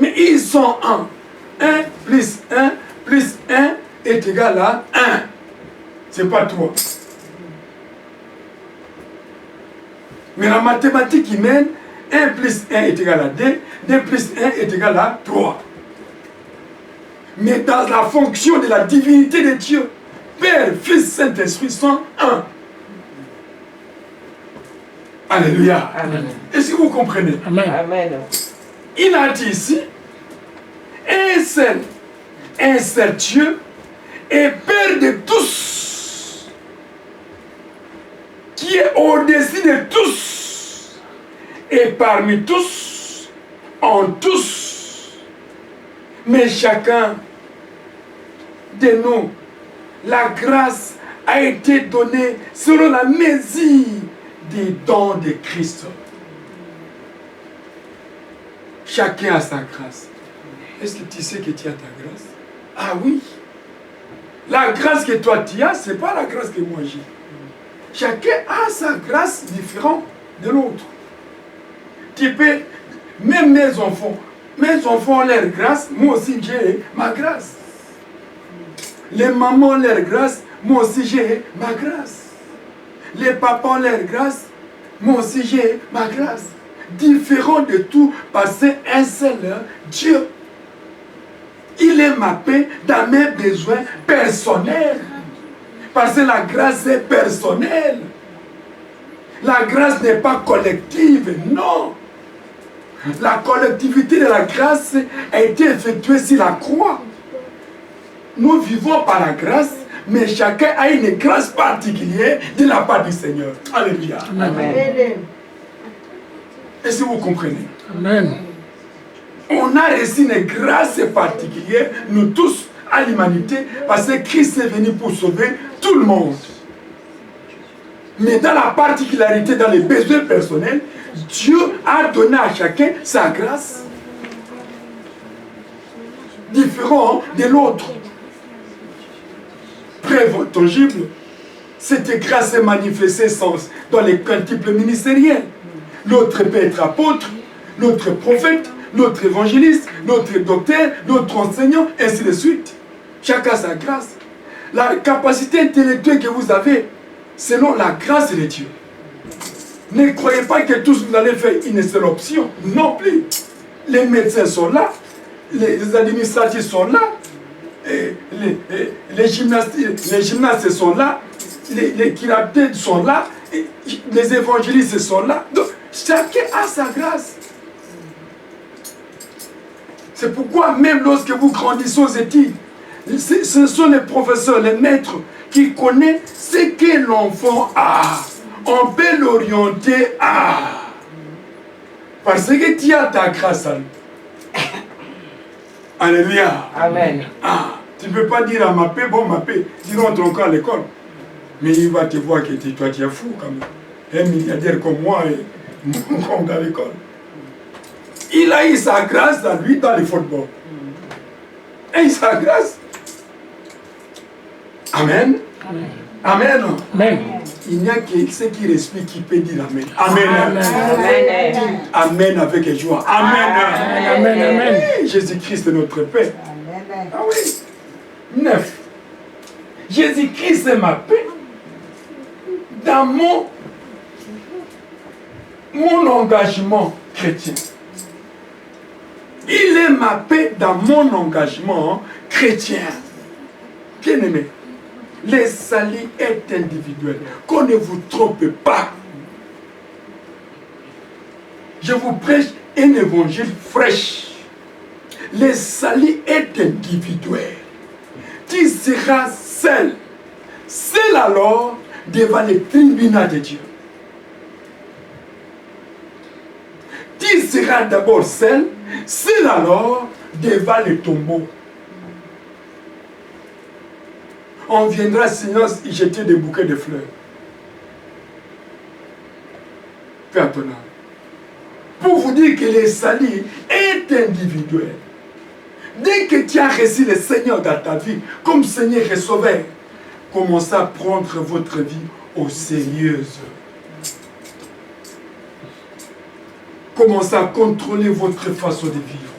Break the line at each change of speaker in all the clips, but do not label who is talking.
Mais ils sont un. 1 plus 1 plus 1 est égal à 1. Ce n'est pas 3. Mais la mathématique humaine, 1 plus 1 est égal à 2, 2 plus 1 est égal à 3. Mais dans la fonction de la divinité de Dieu, Père, Fils, Saint-Esprit sont un. Alléluia.
Amen.
Est-ce que vous comprenez?
Amen. Amen.
Il a dit ici, un seul Dieu est Père de tous, qui est au-dessus de tous, et parmi tous, en tous. Mais chacun de nous, la grâce a été donnée selon la mesure des dons de Christ. Chacun a sa grâce. Est-ce que tu sais que tu as ta grâce? Ah oui. La grâce que toi tu as, ce n'est pas la grâce que moi j'ai. Chacun a sa grâce différente de l'autre. Tu peux, même mes enfants ont leur grâce, moi aussi j'ai ma grâce. Les mamans ont leur grâce, moi aussi j'ai ma grâce. Les papas ont leur grâce, moi aussi j'ai ma grâce. Différent de tout, parce qu'un seul Dieu. Il est mappé dans mes besoins personnels. Parce que la grâce est personnelle. La grâce n'est pas collective, non. La collectivité de la grâce a été effectuée sur la croix. Nous vivons par la grâce, mais chacun a une grâce particulière de la part du Seigneur. Alléluia.
Amen.
Est-ce que vous comprenez?
Amen.
On a reçu une grâce particulière, nous tous, à l'humanité, parce que Christ est venu pour sauver tout le monde. Mais dans la particularité, dans les besoins personnels, Dieu a donné à chacun sa grâce. Différent de l'autre. Preuve tangible, cette grâce est manifestée dans les multiples ministériels. L'autre peut être apôtre, l'autre prophète, notre évangéliste, notre docteur, notre enseignant, ainsi de suite. Chacun a sa grâce. La capacité intellectuelle que vous avez, selon la grâce de Dieu. Ne croyez pas que tous vous allez faire une seule option. Non plus. Les médecins sont là, les administratifs sont là, les gymnastes sont là, les chiroptètes sont là, les évangélistes sont là. Donc, chacun a sa grâce. C'est pourquoi même lorsque vous grandissez aux études, ce sont les professeurs, les maîtres qui connaissent ce que l'enfant a. On peut l'orienter à. Parce que tu as ta grâce à lui. Alléluia.
Amen.
Ah, tu ne peux pas dire à ma paix, bon ma paix, tu rentres encore à l'école. Mais il va te voir que toi tu es fou quand même. Un milliardaire comme moi et comme dans l'école. Il a eu sa grâce à lui dans le football. Et sa grâce. Amen.
Amen.
Amen.
Amen.
Il n'y a que ceux qui respirent qui peut dire Amen. Amen.
Amen.
Amen. Amen avec joie. Amen.
Amen. Amen.
Jésus-Christ est notre Père. Ah oui. 9. Jésus-Christ est ma paix. Dans mon engagement chrétien. Il est ma paix dans mon engagement chrétien. Bien aimé, le salut est individuel. Qu'on ne vous trompe pas. Je vous prêche un évangile fraîche. Le salut est individuel. Tu seras seul. Seul alors devant le tribunal de Dieu. Tu seras d'abord seul. Seul alors devant le tombeau. On viendra sinon y jeter des bouquets de fleurs. Fais attention. Pour vous dire que le salut est individuel. Dès que tu as reçu le Seigneur dans ta vie, comme Seigneur et Sauveur, commencez à prendre votre vie au sérieux. Commencez à contrôler votre façon de vivre.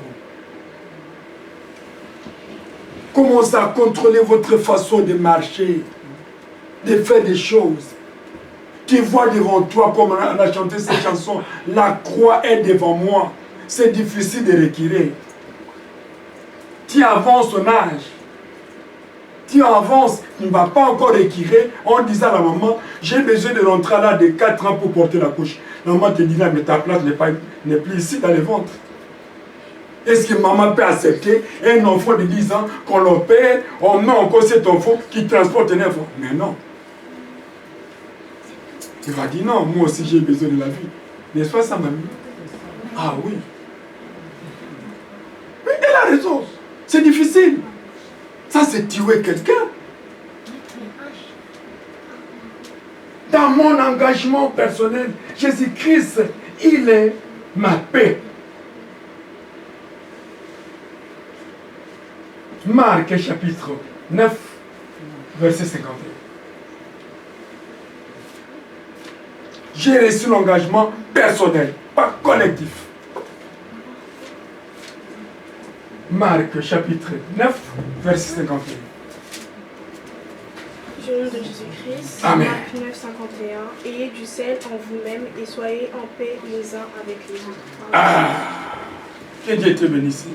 Commencez à contrôler votre façon de marcher, de faire des choses. Tu vois devant toi, comme on a chanté cette chanson, la croix est devant moi. C'est difficile de reculer. Tu avances ton âge. Tu avances, tu ne vas pas encore reculer en disant à la maman, j'ai besoin de rentrer là de 4 ans pour porter la couche. La maman te dit là, mais ta place n'est plus ici dans le ventre. Est-ce que maman peut accepter un enfant de 10 ans qu'on l'opère, on met encore cet enfant qui transporte un enfant? Mais non. Il va dire non, moi aussi j'ai besoin de la vie. N'est-ce pas ça, mamie? Ah oui. Mais elle a raison. C'est difficile. Ça, c'est tuer quelqu'un. Dans mon engagement personnel, Jésus-Christ, il est ma paix. Marc chapitre 9, verset 51. J'ai reçu l'engagement personnel, pas collectif. Marc chapitre 9, verset 51.
Au nom de Jésus-Christ,
Amen.
Marc 9, 51. Ayez du sel en vous-même et soyez en paix les uns avec les autres.
Ah, que Dieu te bénisse.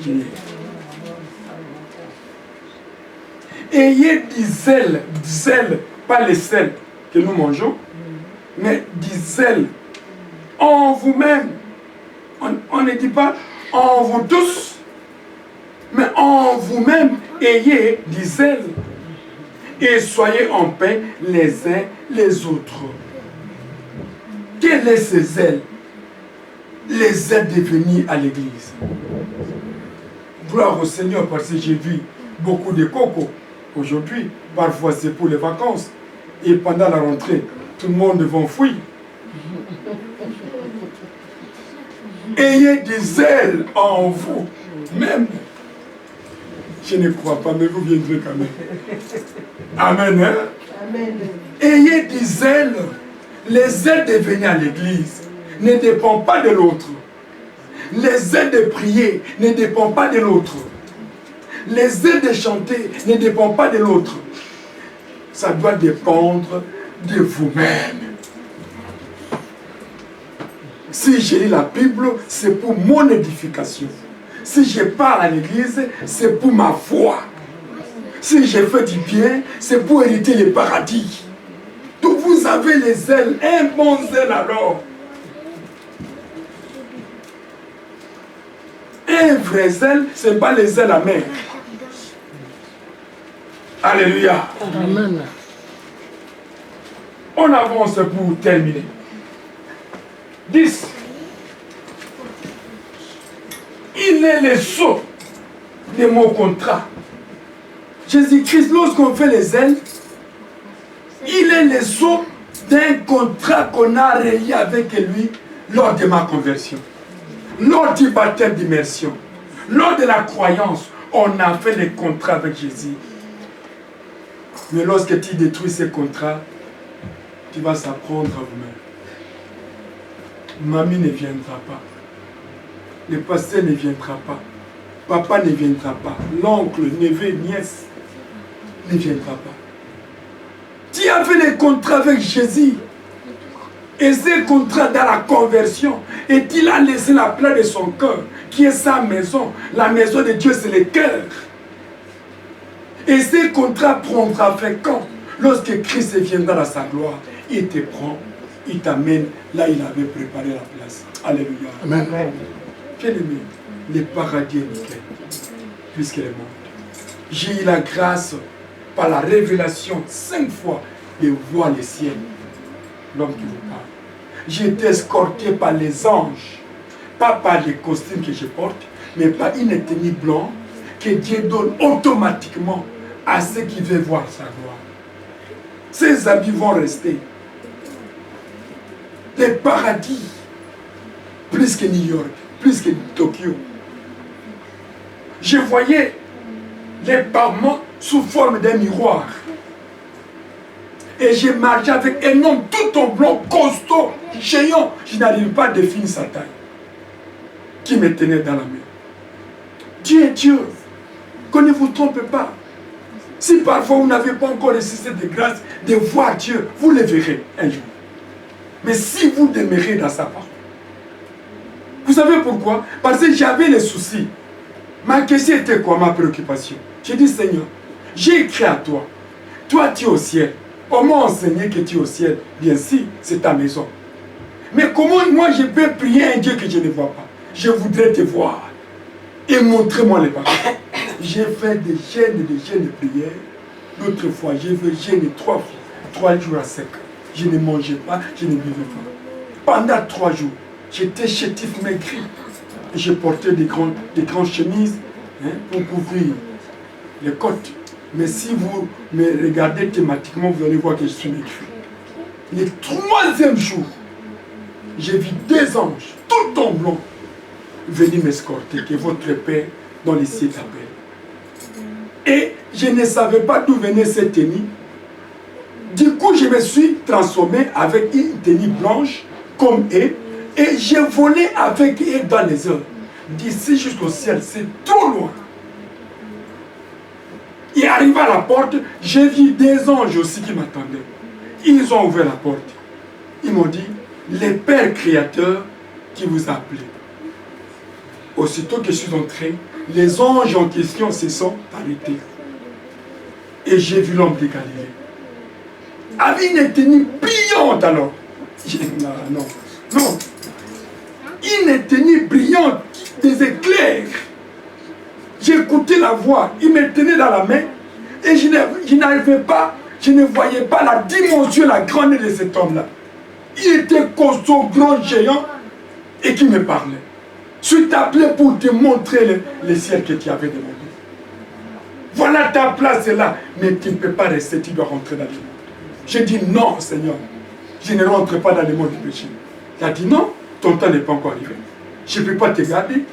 Ayez du zèle, pas le sel que nous mangeons, mais du zèle en vous-même. On ne dit pas en vous tous, mais en vous-même, ayez du zèle. Et soyez en paix les uns les autres. Quel est ce zèle? Les zèles de venir à l'église. Gloire au Seigneur, parce que j'ai vu beaucoup de cocos aujourd'hui. Parfois c'est pour les vacances. Et pendant la rentrée, tout le monde va fuir. Ayez du zèle en vous même. Je ne crois pas, mais vous viendrez quand même. Amen. Hein?
Amen.
Ayez du zèle. Les zèles de venir à l'église ne dépendent pas de l'autre. Les zèles de prier ne dépendent pas de l'autre. Les zèles de chanter ne dépendent pas de l'autre. Ça doit dépendre de vous-même. Si je lis la Bible, c'est pour mon édification. Si je parle à l'église, c'est pour ma foi. Si je fais du bien, c'est pour hériter le paradis. Donc vous avez les ailes, un bon zèle alors. Un vrai zèle, ce n'est pas les ailes amères. Alléluia.
Amen.
On avance pour terminer. 10. Il est le sceau de mon contrat. Jésus-Christ, lorsqu'on fait les ailes, il est le sceau d'un contrat qu'on a relié avec lui lors de ma conversion. Lors du baptême d'immersion. Lors de la croyance, on a fait les contrats avec Jésus. Mais lorsque tu détruis ces contrats, tu vas s'apprendre à vous-même. Mamie ne viendra pas. Le pasteur ne viendra pas. Papa ne viendra pas. L'oncle, neveu, nièce ne viendra pas. Tu as fait les contrats avec Jésus. Et ces contrats dans la conversion. Et il a laissé la place de son cœur, qui est sa maison. La maison de Dieu, c'est le cœur. Et ces contrats prendra fin quand? Lorsque Christ viendra dans sa gloire, il te prend, il t'amène là il avait préparé la place. Alléluia.
Amen.
Bien-aimé, le paradis est nickel, puisqu'elle est morte. J'ai eu la grâce, par la révélation, 5 fois, de voir le ciel. L'homme qui vous parle. J'ai été escorté par les anges, pas par les costumes que je porte, mais par une tenue blanche que Dieu donne automatiquement à ceux qui veulent voir sa gloire. Ces habits vont rester. Le paradis, plus que New York, plus que Tokyo. Je voyais les pavements sous forme d'un miroir. Et j'ai marché avec un homme tout en blanc, costaud, géant. Je n'arrive pas à définir sa taille. Qui me tenait dans la main. Dieu est Dieu. Qu'on ne vous trompe pas. Si parfois vous n'avez pas encore reçu cette grâce de voir Dieu, vous le verrez un jour. Mais si vous demeurez dans sa parole, vous savez pourquoi? Parce que j'avais les soucis. Ma question était quoi, ma préoccupation? J'ai dit, Seigneur, j'ai écrit à toi. Toi, tu es au ciel. On m'a enseigné que tu es au ciel. Bien sûr, c'est ta maison. Mais comment moi je peux prier un Dieu que je ne vois pas? Je voudrais te voir. Et montrez-moi les paroles. J'ai fait des chaînes de prières. L'autre fois, j'ai fait jeûner 3 jours à sec. Je ne mangeais pas, je ne buvais pas. Pendant 3 jours, j'étais chétif maigri. Je portais des grandes chemises, hein, pour couvrir les côtes. Mais si vous me regardez thématiquement, vous allez voir que je suis maigri. Le 3e jour, j'ai vu 2 anges, tout en blanc, venir m'escorter, que votre Père dans les cieux t'appelle. Et je ne savais pas d'où venait cette tenue. Du coup, je me suis transformé avec une tenue blanche, comme eux, et j'ai volé avec eux dans les airs. D'ici jusqu'au ciel, c'est trop loin. Et arrivé à la porte, j'ai vu 2 anges aussi qui m'attendaient. Ils ont ouvert la porte. Ils m'ont dit, le Père Créateur qui vous a appelé. Aussitôt que je suis entré, les anges en question se sont arrêtés. Et j'ai vu l'homme de Galilée. Avec une tenue brillante alors. Non. Une tenue brillante, des éclairs. J'ai écouté la voix, il me tenait dans la main et je n'arrivais pas, je ne voyais pas la dimension, la grandeur de cet homme-là. Il était costaud, grand, géant et qui me parlait. Je suis appelé pour te montrer le ciel que tu avais demandé. Voilà ta place est là, mais tu ne peux pas rester, tu dois rentrer dans le monde. J'ai dit non, Seigneur, je ne rentre pas dans le monde du péché. Il a dit non, ton temps n'est pas encore arrivé. Je ne peux pas te garder.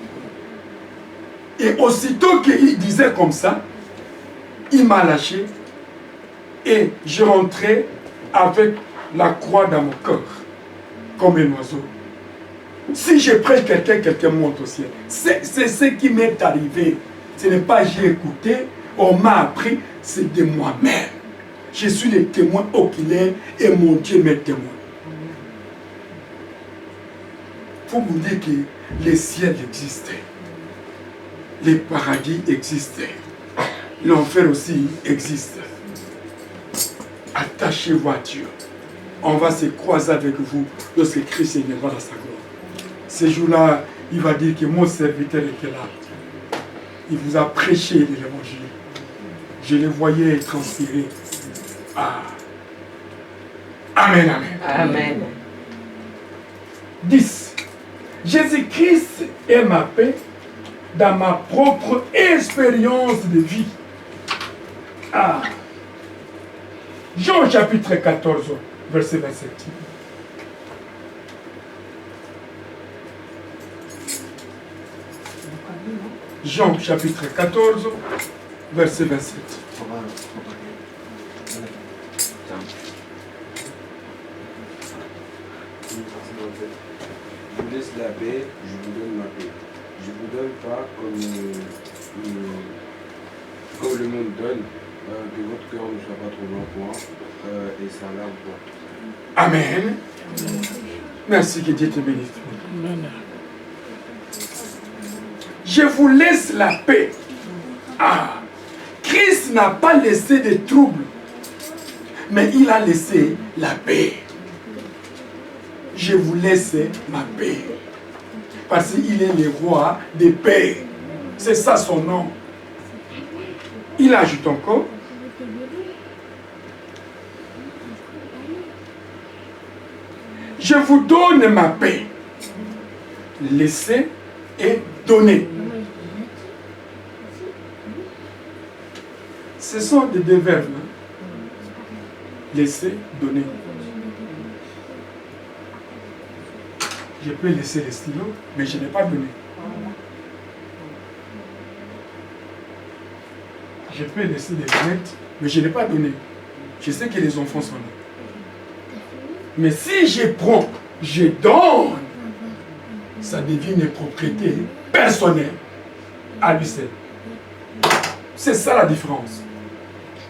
Et aussitôt qu'il disait comme ça, il m'a lâché et je rentrais avec la croix dans mon cœur, comme un oiseau. Si je prêche quelqu'un, quelqu'un monte au ciel. C'est ce qui m'est arrivé. Ce n'est pas j'ai écouté, on m'a appris, c'est de moi-même. Je suis le témoin oculaire et mon Dieu m'est témoin. Il faut vous dire que le ciel existait. Les paradis existaient. L'enfer aussi existe. Attachez-vous à Dieu. On va se croiser avec vous lorsque Christ viendra dans sa gloire. Ce jour-là, il va dire que mon serviteur était là. Il vous a prêché de l'évangile. Je le voyais transpirer. Ah. Amen, amen.
Amen.
10. Jésus-Christ est ma paix dans ma propre expérience de vie. Ah. Jean chapitre 14, verset 27. Jean chapitre 14, verset 27.
Je vous laisse la paix, je vous donne ma paix. Je ne vous donne pas comme le monde donne, que votre cœur ne soit pas trop loin pour moi et ça là ou pas.
Amen. Merci, que Dieu te bénisse. Je vous laisse la paix. Ah, Christ n'a pas laissé de troubles, mais il a laissé la paix. Je vous laisse ma paix. Parce qu'il est le roi des paix. C'est ça son nom. Il ajoute encore. Je vous donne ma paix. Laissez et donnez. Ce sont des deux verbes. Laisser, donner. Je peux laisser les stylos, mais je n'ai pas donné. Je peux laisser les lunettes, mais je n'ai pas donné. Je sais que les enfants sont là. Mais si je prends, je donne, ça devient une propriété personnelle à lui seul. C'est ça la différence.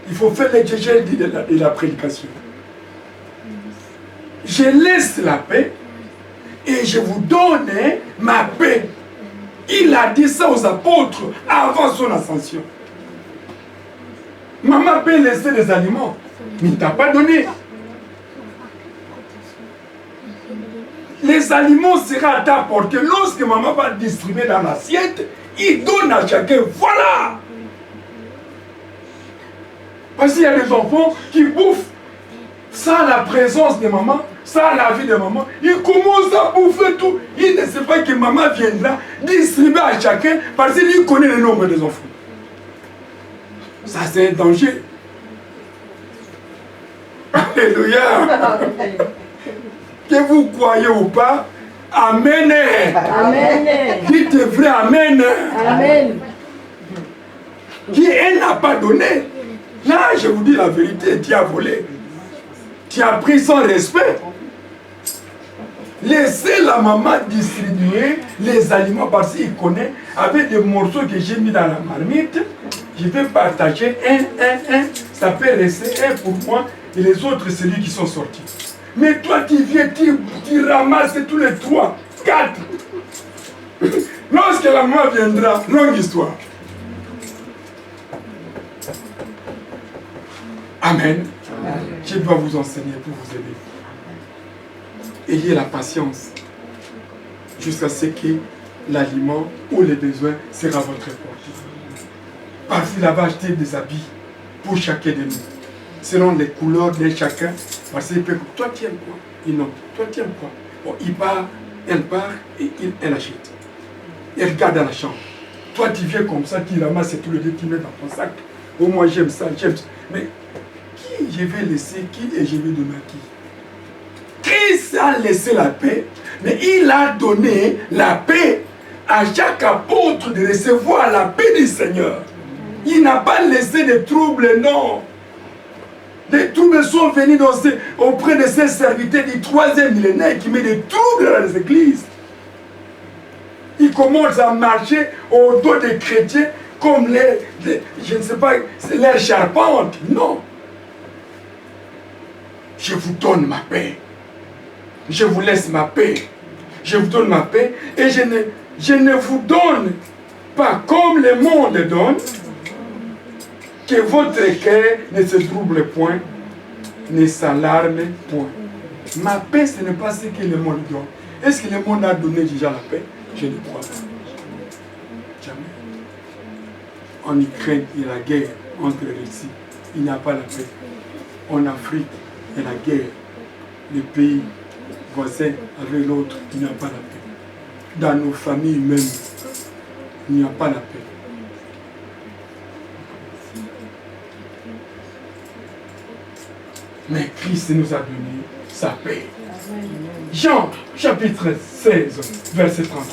Il faut faire l'exégèse de la prédication. Je laisse la paix et je vous donne ma paix. Il a dit ça aux apôtres avant son ascension. Maman peut laisser des aliments, mais il ne t'a pas donné. Les aliments seront à ta portée. Lorsque maman va distribuer dans l'assiette, il donne à chacun. Voilà! Parce qu'il y a des enfants qui bouffent sans la présence de maman, sans la vie de maman. Ils commencent à bouffer tout. Ils ne savent pas que maman viendra distribuer à chacun parce qu'il connaît le nombre des enfants. Ça, c'est un danger. Alléluia. Que vous croyez ou pas, Amen.
Amen.
Dites vrai, Amen.
Amen.
Qui elle n'a pas donné. Là, je vous dis la vérité, tu as volé. Tu as pris son respect. Laissez la maman distribuer les aliments parce qu'il connaît. Avec des morceaux que j'ai mis dans la marmite, je vais partager un. Ça peut rester un pour moi et les autres, c'est lui qui sont sortis. Mais toi, tu viens, tu ramasses tous les 3, 4. Lorsque la maman viendra, longue histoire. Amen. Je dois vous enseigner pour vous aider. Ayez la patience jusqu'à ce que l'aliment ou les besoins sera votre portée. Parce qu'il va acheter des habits pour chacun de nous, selon les couleurs de chacun. Parce qu'il peut, toi tu aimes quoi? Et non, toi tu aimes quoi? Bon, il part, elle part et elle achète. Elle garde dans la chambre. Toi tu viens comme ça, tu ramasses tous les deux, tu mets dans ton sac. Oh moi j'aime ça, j'aime ça. Mais qui je vais laisser qui et je vais donner à qui? Christ a laissé la paix, mais il a donné la paix à chaque apôtre de recevoir la paix du Seigneur. Il n'a pas laissé de troubles, non. Les troubles sont venus auprès de ces serviteurs du 3e millénaire qui met des troubles dans les églises. Ils commencent à marcher au dos des chrétiens comme je ne sais pas, c'est les charpentes. Non. Je vous donne ma paix. Je vous laisse ma paix. Je vous donne ma paix et je ne vous donne pas comme le monde donne. Que votre cœur ne se trouble point, ne s'alarme point. Ma paix, ce n'est pas ce que le monde donne. Est-ce que le monde a donné déjà la paix? Je ne crois pas. Jamais. En Ukraine, il y a la guerre entre les Russes. Il n'y a pas la paix. En Afrique, il y a la guerre. Les pays voisins avec l'autre, il n'y a pas la paix. Dans nos familles même, il n'y a pas la paix. Mais Christ nous a donné sa paix. Jean, chapitre 16, verset 33.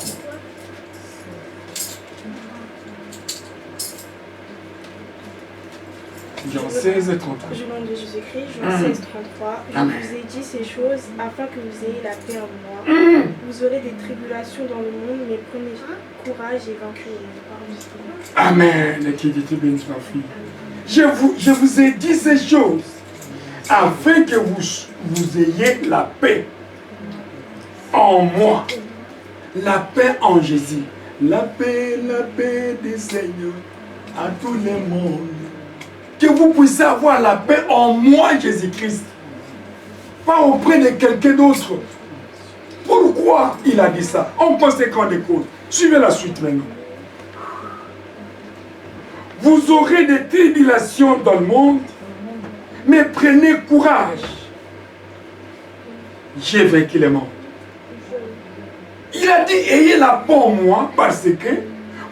Jean 16, 33.
Je nom de Jésus-Christ, Jean 16, 33. Je vous ai dit ces choses afin que vous ayez la paix en moi. Vous aurez des tribulations dans le monde, mais prenez courage et vainquez le monde.
Amen. Qui dit béni ma fille. Je vous ai dit ces choses afin que vous ayez la paix en moi. La paix en Jésus. La paix du Seigneur à tout le monde. Que vous puissiez avoir la paix en moi, Jésus-Christ. Pas auprès de quelqu'un d'autre. Pourquoi il a dit ça? En conséquent des causes. Suivez la suite maintenant. Vous aurez des tribulations dans le monde, mais prenez courage. J'ai vaincu le monde. Il a dit, ayez la paix en moi, parce que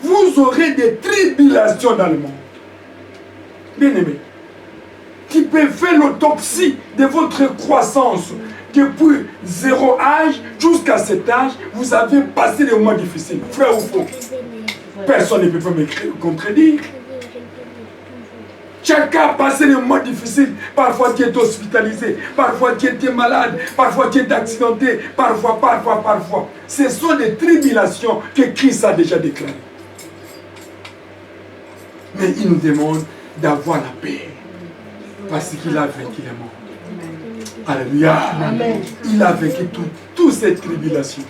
vous aurez des tribulations dans le monde. Bien-aimé, tu peux faire l'autopsie de votre croissance. Depuis 0 âge jusqu'à cet âge, vous avez passé des moments difficiles. Frère ou faux? Personne ne peut pas me contredire. Chacun a passé des moments difficiles. Parfois tu es hospitalisé, parfois tu étais malade, parfois tu es accidenté, parfois. Ce sont des tribulations que Christ a déjà déclarées. Mais il nous demande d'avoir la paix. Parce qu'il a vaincu les morts. Alléluia.
Amen.
Il a vaincu toutes ces tribulations.